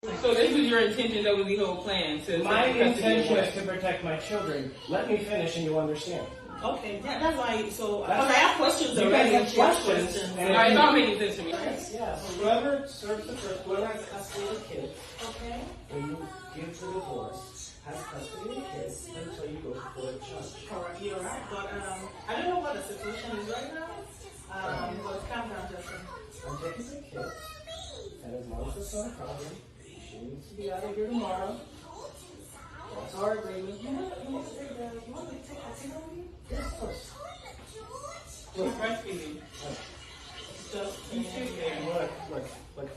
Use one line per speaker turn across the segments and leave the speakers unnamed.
So this was your intention over the whole plan?
My intention is to protect my children. Let me finish and you'll understand.
Okay, yeah, that's why. So, I have questions.
You guys have questions.
Alright, it's all making sense to me.
Yes, yeah. So whoever serves the first, whoever has custody of the kids,
Okay.
when you give the divorce, has custody of the kids until you go before a judge.
Correct, you're right. But I don't know what the situation is right now. But calm down, Justin.
I'm taking the kids, and as long as it's not a problem, she needs to be out of here tomorrow. That's our agreement.
You want me to take a seat on you?
Yes, of course.
Look, breastfeeding.
Look.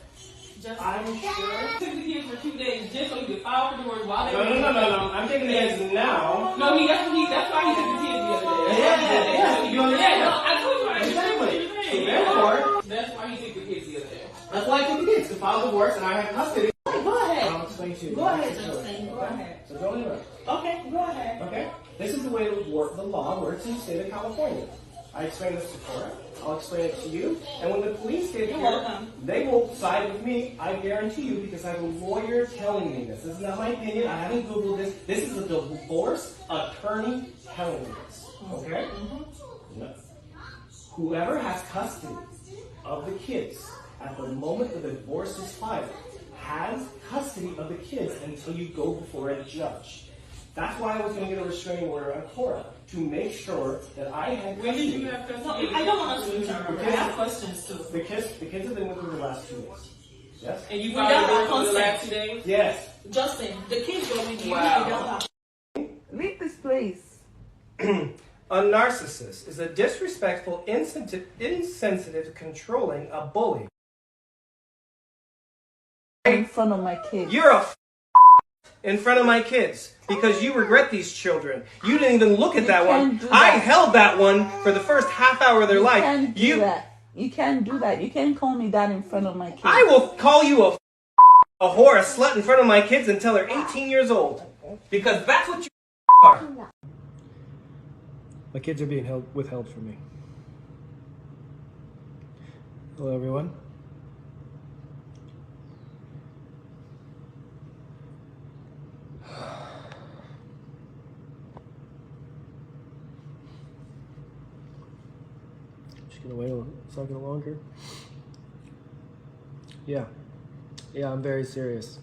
Just
I'm sure.
Took the kids for 2 days just so he could file for divorce while they were.
No. I'm taking the kids now.
No, that's why he took the kids the other day.
Yeah. You understand?
No, I told you I understand what you're
So
saying.
therefore,
That's why he took the kids the other day.
that's why I took the kids to file divorce, and I have custody.
go ahead.
I'll explain to you.
Go ahead, Justin. Go ahead.
So don't interrupt.
Okay, go ahead.
Okay? This is the way the law works in the state of California. I explained this to Cora. I'll explain it to you. And when the police get
You're
here,
welcome.
they will side with me. I guarantee you, because I have a lawyer telling me this. This is not my opinion. I haven't Googled this. This is a divorce attorney telling me this. Okay? No. Whoever has custody of the kids at the moment the divorce is filed has custody of the kids until you go before a judge. That's why I was going to get a restraining order on Cora, to make sure that I had
When
custody.
did you have
No,
custody?
I don't want us to interrupt. I have questions too.
The kids have been with me the last 2 days. Yes?
And you
Without
filed
our
divorce for the
consent.
last 2 days?
Yes.
Justin, the kids go with you.
Wow.
Without our
Leave this place.
A narcissist is a disrespectful, insensitive, controlling, a bully.
In front of my kids.
You're a in front of my kids because you regret these children. You didn't even look at that one.
can't do
I
that.
held that one for the first half hour of their life.
Can't do that. You can't do that. You can't call me that in front of my kids.
I will call you a whore, a slut in front of my kids until they're 18 years old. Because that's what you are. My kids are being withheld from me. Hello, everyone. Just gonna wait a second longer. Yeah, I'm very serious.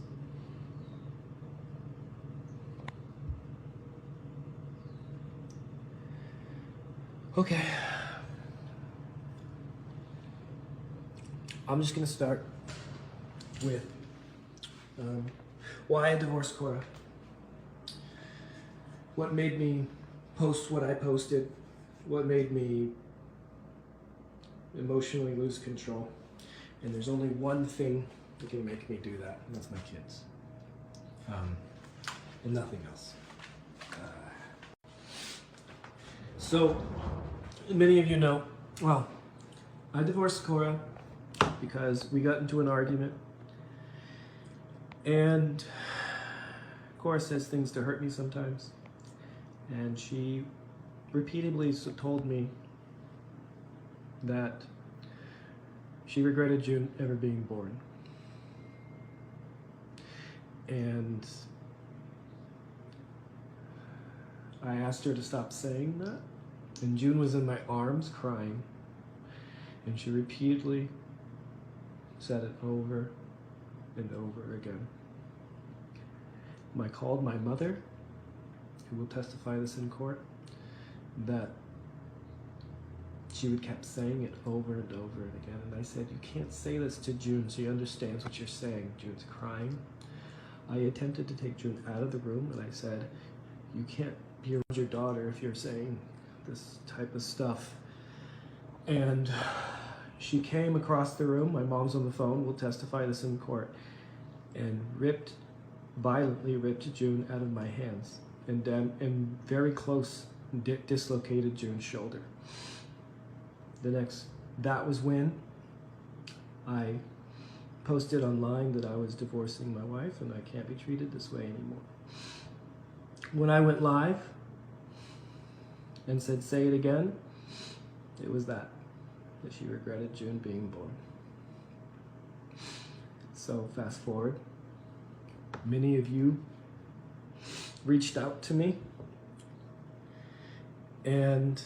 Okay. I'm just gonna start with why I divorced Cora. What made me post what I posted? What made me emotionally lose control? And there's only one thing that can make me do that, and that's my kids. And nothing else. So, many of you know, well, I divorced Cora because we got into an argument, and Cora says things to hurt me sometimes, and she repeatedly told me that she regretted June ever being born. And I asked her to stop saying that, and June was in my arms crying, and she repeatedly said it over and over again. I called my mother, who will testify this in court, that she would kept saying it over and over and again. And I said, you can't say this to June. She understands what you're saying. June's crying. I attempted to take June out of the room, and I said, you can't be around your daughter if you're saying this type of stuff. And she came across the room. My mom's on the phone. We'll testify this in court. And violently ripped June out of my hands. And very close dislocated June's shoulder. That was when I posted online that I was divorcing my wife and I can't be treated this way anymore. When I went live and said, say it again, it was that she regretted June being born. So fast forward, Many of you reached out to me, and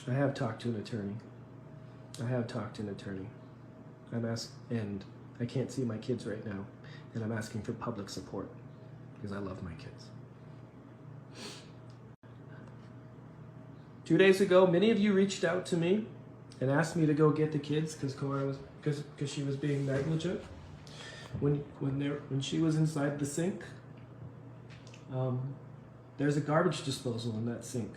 I have talked to an attorney. And I can't see my kids right now, and I'm asking for public support because I love my kids. 2 days ago, many of you reached out to me and asked me to go get the kids because she was being negligent when she was inside the sink. There's a garbage disposal in that sink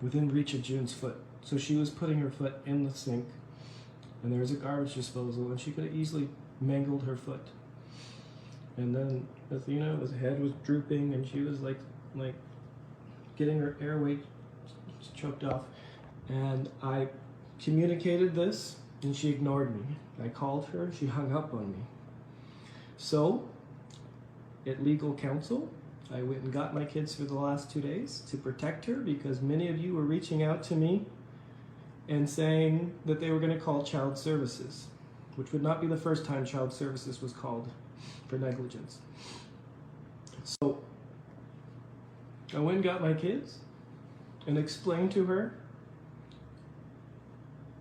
within reach of June's foot. So she was putting her foot in the sink, and there was a garbage disposal, and she could have easily mangled her foot. And then Athena's head was drooping, and she was like getting her airway choked off. And I communicated this, and she ignored me. I called her, she hung up on me. So, at legal counsel, I went and got my kids for the last 2 days to protect her because many of you were reaching out to me and saying that they were going to call child services, which would not be the first time child services was called for negligence. So I went and got my kids and explained to her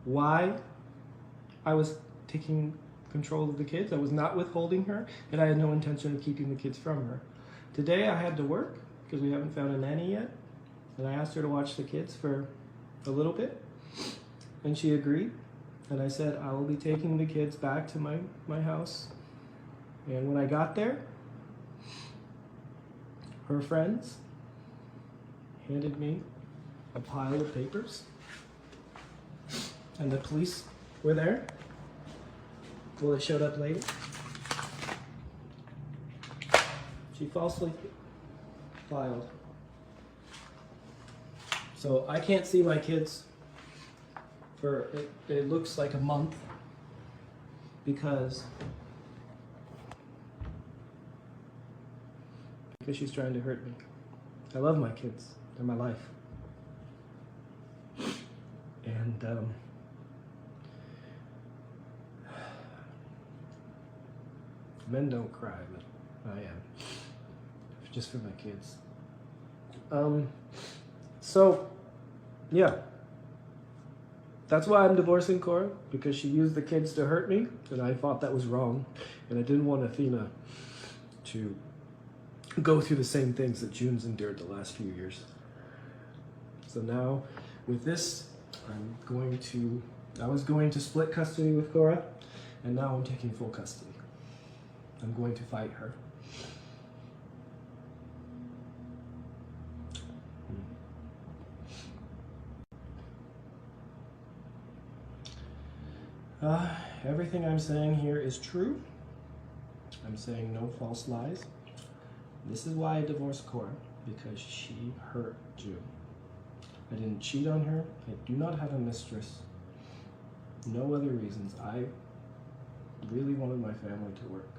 why I was taking control of the kids. I was not withholding her, and I had no intention of keeping the kids from her. Today I had to work because we haven't found a nanny yet, and I asked her to watch the kids for a little bit, and she agreed. And I said, I will be taking the kids back to my house. And when I got there, her friends handed me a pile of papers, and the police were there. Well, it showed up later. She falsely filed. So I can't see my kids for, it looks like a month because she's trying to hurt me. I love my kids. They're my life. And men don't cry, but I am. Just for my kids. So, yeah. That's why I'm divorcing KORRA, because she used the kids to hurt me, and I thought that was wrong. And I didn't want Athena to go through the same things that June's endured the last few years. So now, with this, I was going to split custody with KORRA, and now I'm taking full custody. I'm going to fight her. Everything I'm saying here is true. I'm saying no false lies. This is why I divorced KORRA, because she hurt June. I didn't cheat on her. I do not have a mistress. No other reasons. I really wanted my family to work.